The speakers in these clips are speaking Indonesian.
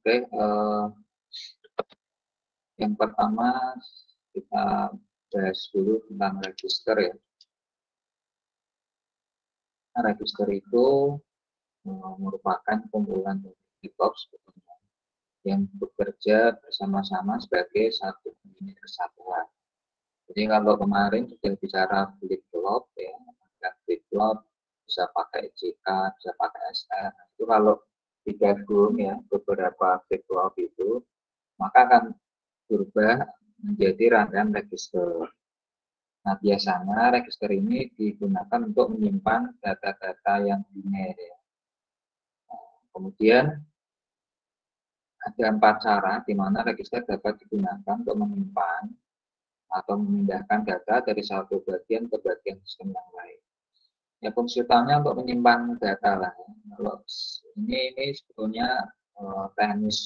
Oke, yang pertama kita bahas dulu tentang register ya. Nah, register itu merupakan kumpulan blok yang bekerja bersama-sama sebagai satu unit kesatuan. Jadi kalau kemarin sudah bicara flip-flop ya, flip-flop bisa pakai JK, bisa pakai SR. Itu kalau digabung ya beberapa flip-flop itu, maka akan berubah menjadi rangkaian register. Nah, biasanya register ini digunakan untuk menyimpan data-data yang biner ya. Kemudian ada 4 cara di mana register dapat digunakan untuk menyimpan atau memindahkan data dari satu bagian ke bagian sistem yang lain. Ya, fungsi utamanya untuk menyimpan data lah. Kalau ini sebetulnya teknis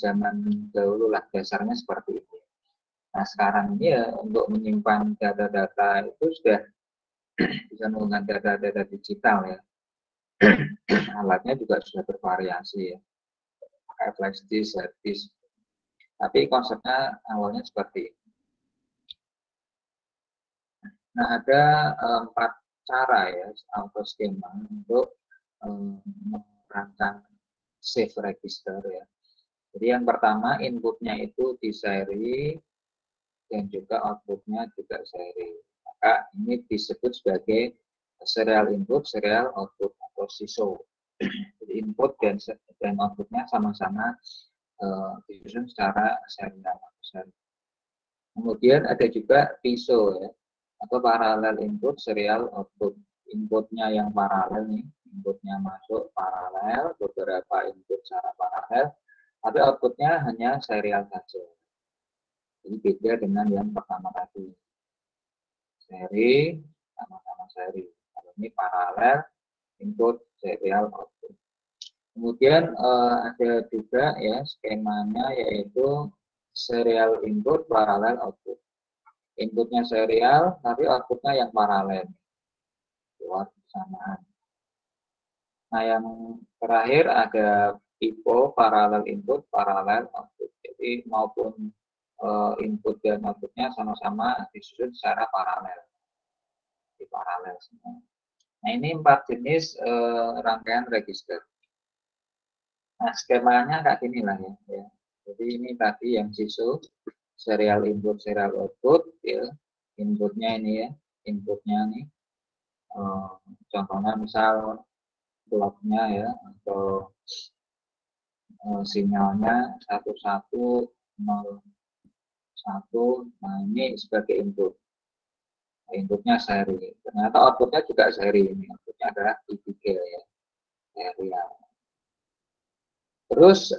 zaman dahulu lah, dasarnya seperti itu. Nah, sekarang ini ya untuk menyimpan data-data itu sudah bisa menggunakan data-data digital ya. Alatnya juga sudah bervariasi ya. Pakai flash disk, hard disk. Tapi konsepnya awalnya seperti ini. Nah, ada 4 cara ya atau skema untuk merancang save register ya. Jadi yang pertama inputnya itu di seri dan juga outputnya juga seri. Maka ini disebut sebagai serial input, serial output atau SISO. Jadi input dan outputnya sama-sama disusun secara serial. Kemudian ada juga PISO ya, atau paralel input serial output. Inputnya yang paralel nih, inputnya masuk paralel, beberapa input secara paralel, tapi outputnya hanya serial saja. Jadi beda dengan yang pertama tadi. Seri, sama-sama seri. Kalau ini paralel, input serial output. Kemudian ada juga ya skemanya yaitu serial input paralel output. Inputnya serial, tapi outputnya yang paralel. Keluar bersamaan. Nah, yang terakhir ada PIPO, paralel input, paralel output. Jadi maupun input dan outputnya sama-sama disusun secara paralel. Di paralel semua. Nah, ini 4 jenis rangkaian register. Nah, skemanya kayak gini lah ya. Jadi ini tadi yang SISO, serial input, serial output, ya. Inputnya ini ya, inputnya nih. Contohnya misal bloknya ya, atau sinyalnya 1101. Nah, ini sebagai input. Inputnya seri. Ternyata outputnya juga seri. Ini outputnya adalah I3 ya, serial. Terus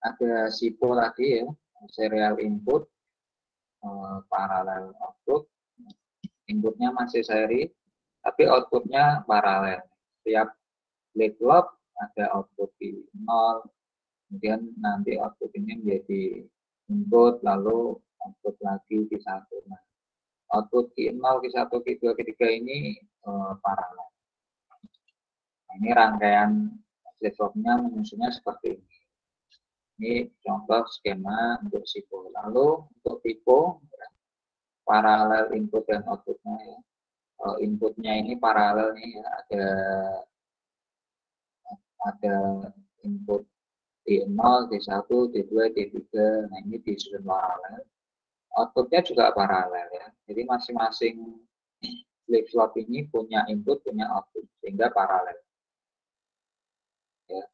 ada SIPO tadi ya, serial input, paralel output. Inputnya masih seri, tapi outputnya paralel. Setiap flip-flop ada output di 0, kemudian nanti output ini menjadi input, lalu output lagi di 1. Nah, output Q0, Q1, Q2, Q3 ini paralel. Nah, ini rangkaian flip-flopnya menyusunnya seperti ini. Ini contoh skema untuk SIPO. Lalu untuk PIPO, paralel input dan outputnya ya. Inputnya ini paralel nih ya, ada input D0, D1, D2, D3. Nah, ini disusun paralel. Outputnya juga paralel ya. Jadi masing-masing flip-flop ini punya input, punya output, sehingga paralel. Ya.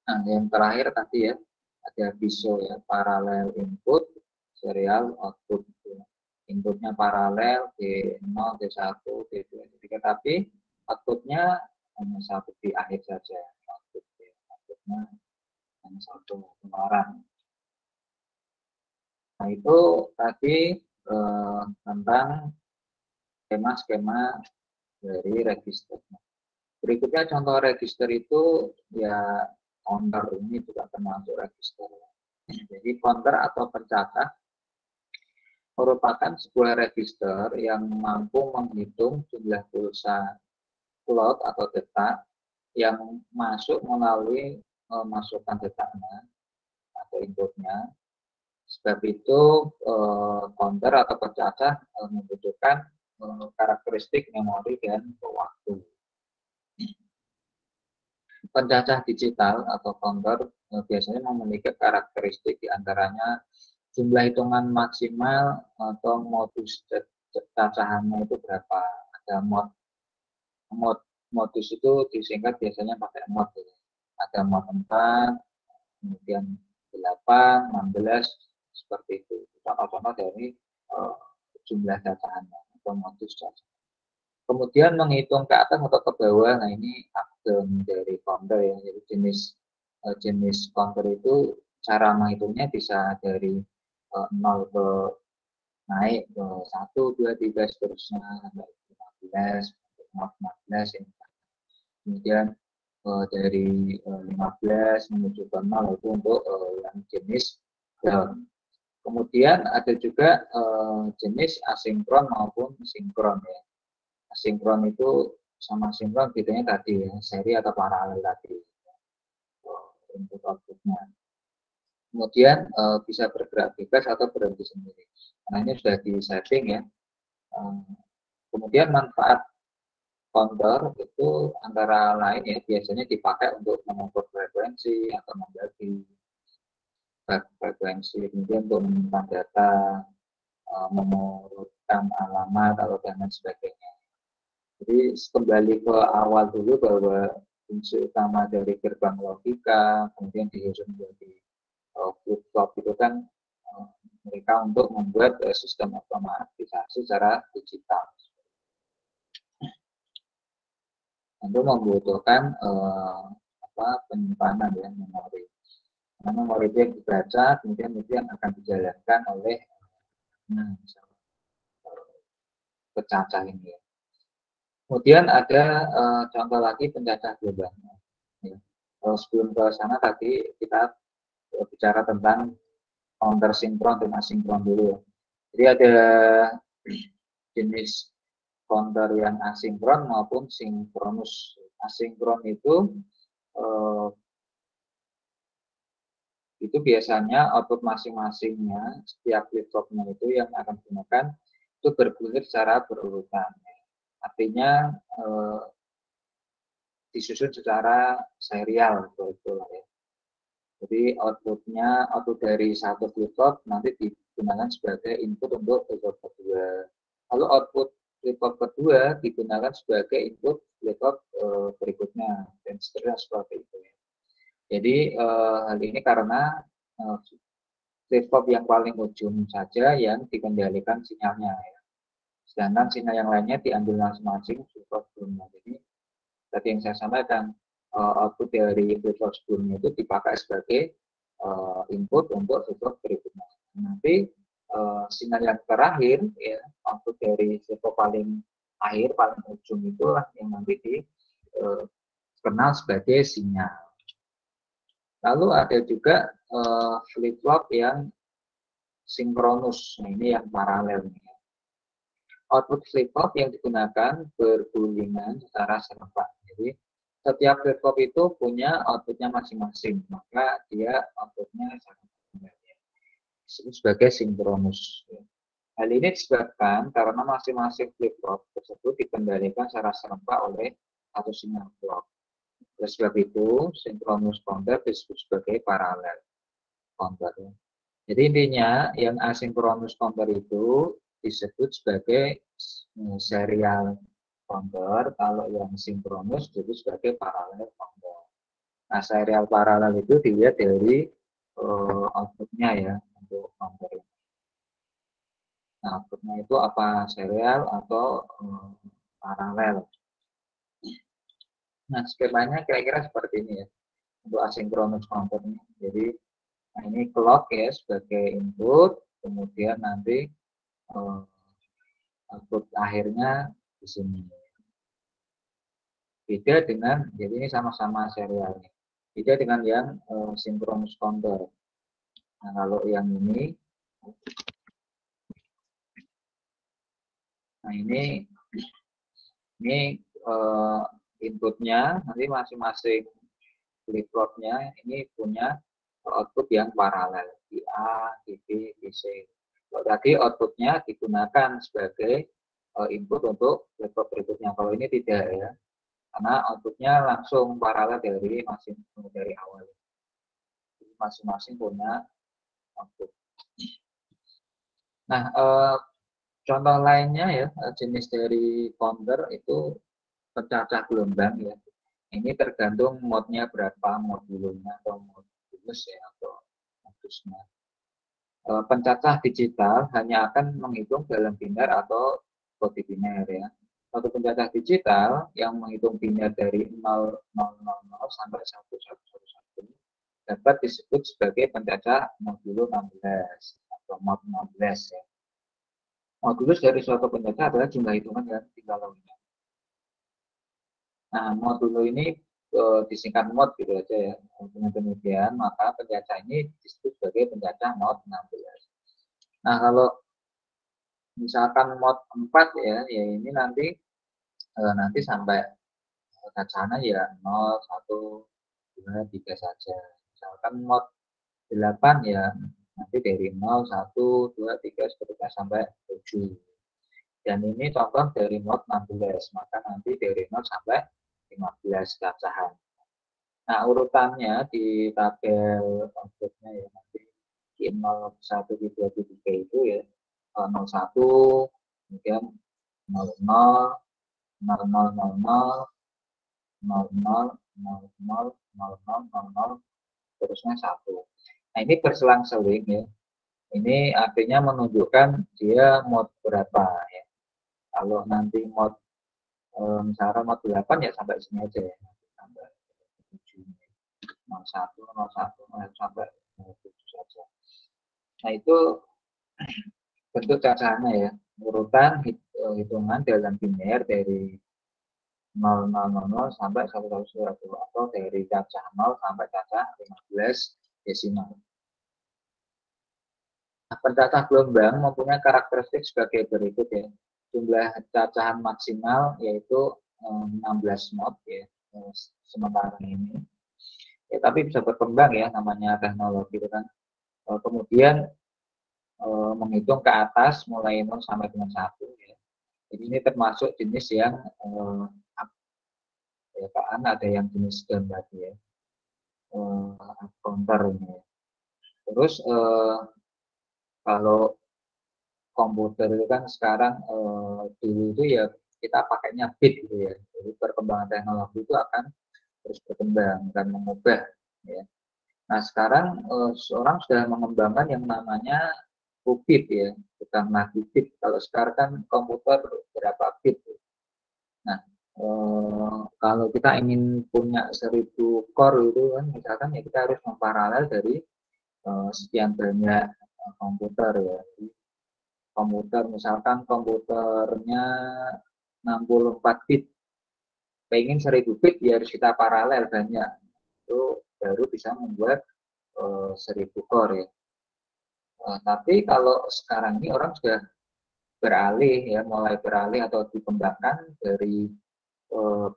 Nah, yang terakhir tadi ya, ada PISO ya, paralel input, serial output. Ya. Inputnya paralel D0, D1, D2, D3, tapi outputnya hanya satu di akhir saja. Outputnya hanya satu pengeluaran. Nah, itu tadi tentang skema-skema dari register. Berikutnya contoh register itu ya counter, ini juga termasuk register. Jadi counter atau pencatat merupakan sebuah register yang mampu menghitung jumlah pulsa clock atau detak yang masuk melalui masukan detaknya atau inputnya. Sebab itu counter atau pencacah membutuhkan karakteristik memori dan waktu. Pencacah digital atau counter biasanya memiliki karakteristik diantaranya jumlah hitungan maksimal atau modus cacahannya itu berapa. Ada modus itu disingkat biasanya pakai mod. Ada mod 4, kemudian 8, 16, seperti itu. Contoh-contoh dari jumlah cacahannya atau modus cacahan. Kemudian menghitung ke atas atau ke bawah, nah ini akun dari counter ya. Jadi jenis counter itu cara menghitungnya bisa dari 0 ke naik ke 1, 2, 3 seterusnya sampai 15, 14 ini. Kemudian dari 15 menuju ke 0 itu untuk yang jenis down. Kemudian ada juga jenis asinkron maupun sinkron ya. Asinkron itu sama sinkron bedanya tadi ya, seri atau paralel tadi input outputnya. Kemudian bisa bergerak bebas atau berhenti sendiri. Nah ini sudah di setting ya. Kemudian manfaat counter itu antara lain ya biasanya dipakai untuk mengukur frekuensi atau membagi frekuensi, kemudian untuk menyimpan data, mengurutkan alamat atau dan lain sebagainya. Jadi kembali ke awal dulu bahwa fungsi utama dari gerbang logika kemudian disusun menjadi flip-flop itu kan mereka untuk membuat sistem otomatisasi secara digital. Tentu membutuhkan penyimpanan ya memori. Karena memori itu yang dibaca kemudian akan dijalankan oleh pencacah ini. Kemudian ada contoh lagi pencacah global. Ya. Sebelum ke sana tadi kita bicara tentang counter sinkron dan asinkron dulu ya. Jadi ada jenis counter yang asinkron maupun sinkronus. Asinkron itu biasanya output masing-masingnya setiap flip-flopnya itu yang akan digunakan itu bergulir secara berurutan. Artinya disusun secara serial betul ya. Jadi output dari satu flip-flop nanti digunakan sebagai input untuk flip-flop kedua. Lalu output flip-flop kedua digunakan sebagai input flip-flop berikutnya dan seterusnya seperti itu ya. Jadi hal ini karena flip-flop yang paling ujung saja yang dikendalikan sinyalnya ya. Sedangkan sinyal yang lainnya diambil masing-masing flip-flop sebelumnya. Jadi tadi yang saya sampaikan output dari flip-flop sebelumnya itu dipakai sebagai input untuk flip-flop berikutnya. Nanti sinyal yang terakhir ya output dari flip-flop paling akhir paling ujung itulah yang nanti dikenal sebagai sinyal. Lalu ada juga flip-flop yang sinkronus. Nah, ini yang paralel. Output flip-flop yang digunakan bergulingan secara serentak. Jadi setiap flip-flop itu punya outputnya masing-masing, maka dia outputnya serentak. Disebut sebagai sinkronus. Hal ini disebabkan karena masing-masing flip-flop tersebut dikendalikan secara serentak oleh satu sinyal clock. Oleh sebab itu, sinkronus counter disebut sebagai paralel counter. Jadi intinya yang asinkronus counter itu disebut sebagai serial counter, kalau yang sinkronus disebut sebagai paralel counter. Nah, serial paralel itu dilihat dari outputnya ya untuk counter. Nah, outputnya itu apa serial atau paralel. Nah, skemanya kira-kira seperti ini ya untuk asinkronus counter ini. Jadi nah ini clock ya sebagai input, kemudian nanti output akhirnya di sini. Beda dengan, jadi ini sama-sama serialnya. Beda dengan yang sinkronus counter. Nah, kalau yang ini, nah ini inputnya, nanti masing-masing flip-flopnya ini punya output yang paralel di A, di B, di C. Kalau tadi outputnya digunakan sebagai input untuk flip-flop berikutnya. Kalau ini tidak ya, karena outputnya langsung paralel dari awal. Masing-masing punya output. Nah, contoh lainnya ya, jenis dari counter itu pecacah gelombang ya. Ini tergantung mode-nya berapa, modulnya atau modulus ya, atau modusnya. Pencacah digital hanya akan menghitung dalam binar atau kode biner ya. Satu pencacah digital yang menghitung binar dari 0000 sampai 1111 dapat disebut sebagai pencacah modulo 16 atau mod 16 ya. Modulus dari suatu pencacah adalah jumlah hitungan yang tinggal lainnya. Nah, modulo ini disingkat mod gitu aja ya. Dengan demikian, maka pencacah ini disebut sebagai pencacah mod 16. Nah, kalau misalkan mod 4 ya, ya ini nanti sampai cacahannya ya 0, 1, 2, 3 saja. Misalkan mod 8 ya nanti dari 0, 1, 2, 3 seterusnya sampai 7. Dan ini contoh dari mod 16, maka nanti dari 0 sampai 15 cacahan. Nah, urutannya di tabel outputnya ya nanti di 0, 1, 2, 3 itu ya 01, kemudian 00, 0000, 00, 00, 00, terusnya 1. Nah, ini berselang-seling ya. Ini artinya menunjukkan dia mod berapa ya. Kalau nanti mod misalnya mod 8 ya sampai sini aja ya. Sampai 7. 01, 01, sampai 7 saja. Nah, itu bentuk cacahannya ya. Urutan hitungan dalam biner dari 0000 sampai 1110 atau dari cacah 0 sampai cacah 15 desimal. Nah, pencacah gelombang mempunyai karakteristik sebagai berikut ya. Jumlah cacahan maksimal yaitu 16 mod ya sementara ini. Ya, tapi bisa berkembang ya namanya teknologi itu kan. Kemudian menghitung ke atas mulai 0 sampai dengan 1 ya. Jadi ini termasuk jenis yang ya kan ada yang jenis gambar ya. Counter ini. Terus kalau komputer itu kan sekarang dulu itu ya kita pakainya bit gitu ya. Jadi perkembangan teknologi itu akan terus berkembang dan mengubah ya. Nah, sekarang seorang sudah mengembangkan yang namanya qubit ya, bukan lagi bit. Kalau sekarang kan komputer berapa bit. Nah, kalau kita ingin punya 1000 core itu kan misalkan ya kita harus memparalel dari sekian banyak komputer ya. Jadi, komputer misalkan komputernya 64 bit, pengen 1000 bit ya harus kita paralel banyak. Itu baru bisa membuat 1000 core ya. Tapi kalau sekarang ini orang sudah beralih ya, mulai beralih atau dikembangkan dari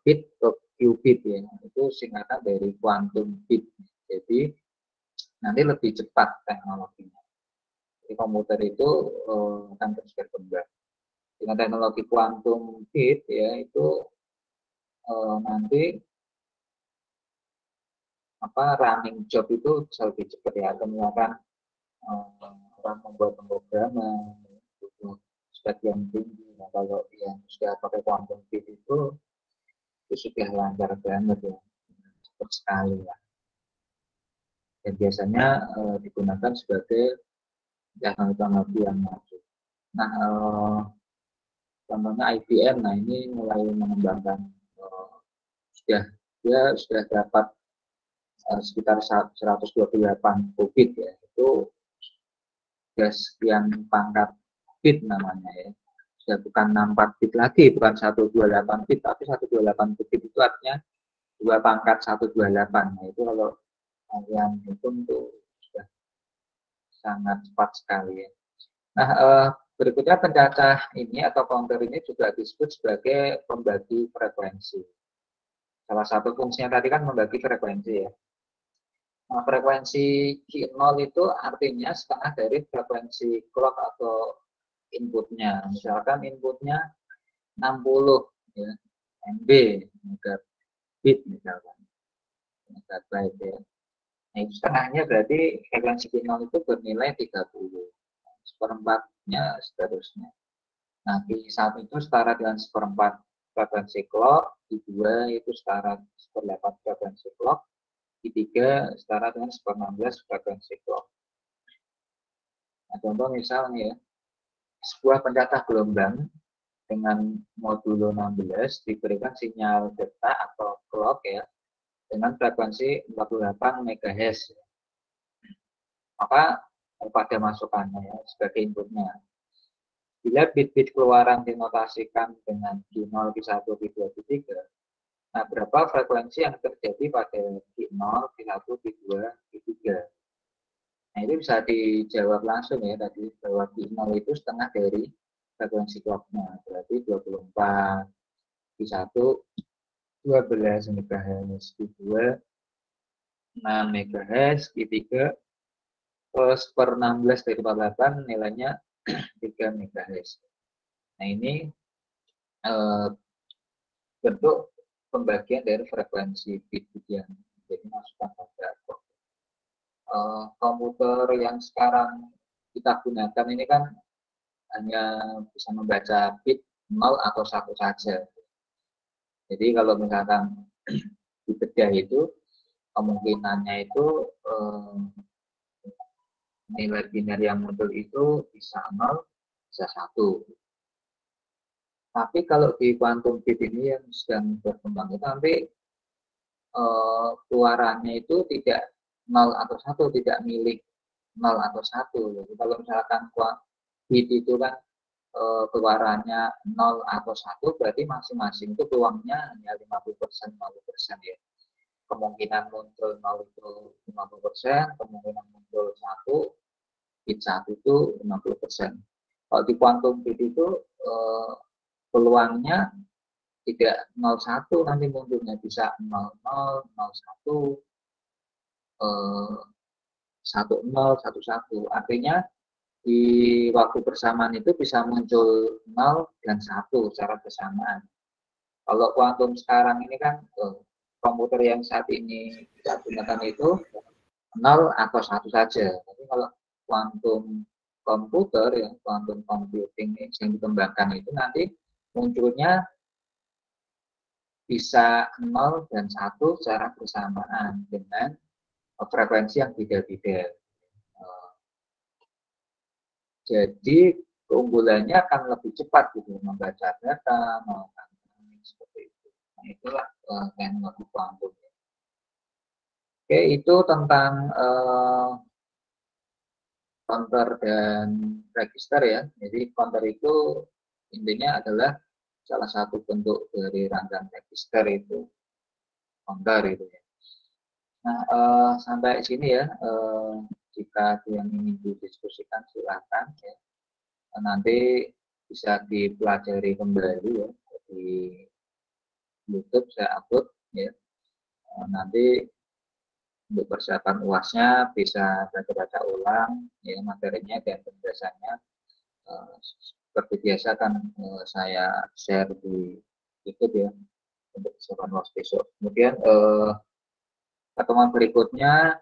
bit ke qubit ya. Itu singkatan dari quantum bit. Jadi nanti lebih cepat teknologinya. Jadi komputer itu akan terus berkembang. Dengan teknologi quantum bit ya itu nanti running job itu bisa lebih cepat ya. Kemudian orang membuat pemrograman butuh spek yang tinggi. Nah, kalau yang sudah pakai quantum bit itu sudah lancar banget ya, cepat sekali ya. Dan biasanya digunakan sebagai teknologi yang maju. Nah, contohnya IBM, nah ini mulai mengembangkan sudah dapat sekitar 128 qubit ya, itu sudah sekian pangkat bit namanya ya. Sudah bukan 64 bit lagi, bukan 128 bit, tapi 128 bit itu artinya 2 pangkat 128. Nah, itu kalau kalian hitung tuh sudah sangat cepat sekali ya. Nah, Berikutnya pencacah ini atau counter ini juga disebut sebagai pembagi frekuensi. Salah satu fungsinya tadi kan membagi frekuensi ya. Nah, frekuensi Q0 itu artinya setengah dari frekuensi clock atau inputnya. Misalkan inputnya 60 ya, MB, megabit misalkan, megabyte ya. Nah, itu setengahnya berarti frekuensi Q0 itu bernilai 30. Seperempatnya seterusnya. Nah, Q1 itu setara dengan seperempat frekuensi clock, Q2 itu setara seperempat frekuensi clock, Q3 setara dengan 16 frekuensi clock. Nah, contoh misalnya ya, sebuah pencacah gelombang dengan modulo 16 diberikan sinyal detak atau clock ya dengan frekuensi 48 MHz. Maka pada masukannya ya, sebagai inputnya. Bila bit-bit keluaran dinotasikan dengan Q0, Q1, Q2, Q3, nah berapa frekuensi yang terjadi pada Q0, Q1, Q2, Q3? Nah itu bisa dijawab langsung ya tadi bahwa Q0 itu setengah dari frekuensi clocknya, berarti 24, Q1 12 MHz, Q2 6 MHz, Q3 per 16 dari 48 nilainya 3 MHz. Nah ini bentuk pembagian dari frekuensi bit yang jadi masukan pada komputer yang sekarang kita gunakan ini kan hanya bisa membaca bit 0 atau 1 saja. Jadi kalau misalkan dibedah itu kemungkinannya itu nilai biner yang muncul itu bisa 0, bisa 1. Tapi kalau di quantum bit ini yang sedang berkembang itu nanti keluarannya itu tidak 0 atau 1, tidak milik 0 atau 1. Jadi kalau misalkan bit itu kan keluarannya 0 atau 1, berarti masing-masing itu peluangnya hanya 50%, 50% ya. Kemungkinan muncul 0 itu 50%, kemungkinan muncul 1, bit 1 itu 50%. Kalau di quantum bit itu peluangnya tidak 01 nanti munculnya, bisa 00, 01, 10, 11. Artinya di waktu bersamaan itu bisa muncul 0 dan 1 secara bersamaan. Kalau kuantum sekarang ini kan komputer yang saat ini kita gunakan itu 0 atau 1 saja. Tapi kalau kuantum komputer yang quantum computing yang dikembangkan itu nanti munculnya bisa 0 dan 1 secara bersamaan dengan frekuensi yang beda-beda. Jadi keunggulannya akan lebih cepat gitu membaca data, melakukan seperti itu. Nah, itulah teknologi kuantum. Oke, itu tentang counter dan register ya. Jadi counter itu intinya adalah salah satu bentuk dari rangkaian register itu counter itu ya. Nah, sampai sini ya. Jika ada yang ingin didiskusikan silakan ya. Nanti bisa dipelajari kembali ya di YouTube saya upload ya. Nanti untuk persiapan UASnya bisa baca-baca ulang ya materinya dan penjelasannya. Seperti biasa kan saya share di YouTube ya untuk persiapan UAS besok. Kemudian pertemuan berikutnya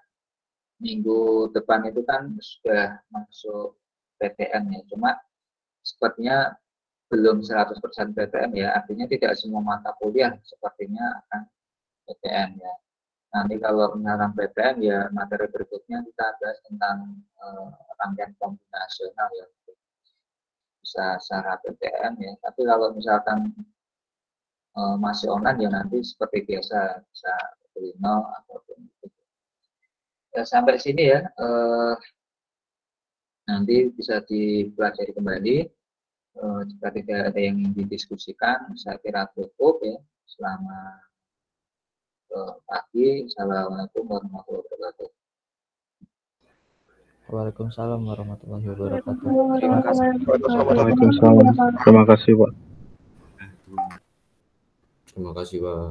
minggu depan itu kan sudah masuk PTN ya, cuma sepertinya belum 100% PTN ya, artinya tidak semua mata kuliah sepertinya akan PTN ya. Nanti kalau misalkan PTN ya materi berikutnya kita bahas tentang rangkaian kombinasional ya, bisa secara PTN ya, tapi kalau misalkan masih online ya nanti seperti biasa bisa Arduino ataupun itu. Ya, sampai sini ya, nanti bisa dipelajari kembali. Jika tidak ada yang ingin didiskusikan, saya kira cukup ya. Selamat pagi. Assalamualaikum warahmatullahi wabarakatuh. Waalaikumsalam warahmatullahi wabarakatuh. Terima kasih. Waalaikumsalam. Terima kasih, Pak. Terima kasih, Pak.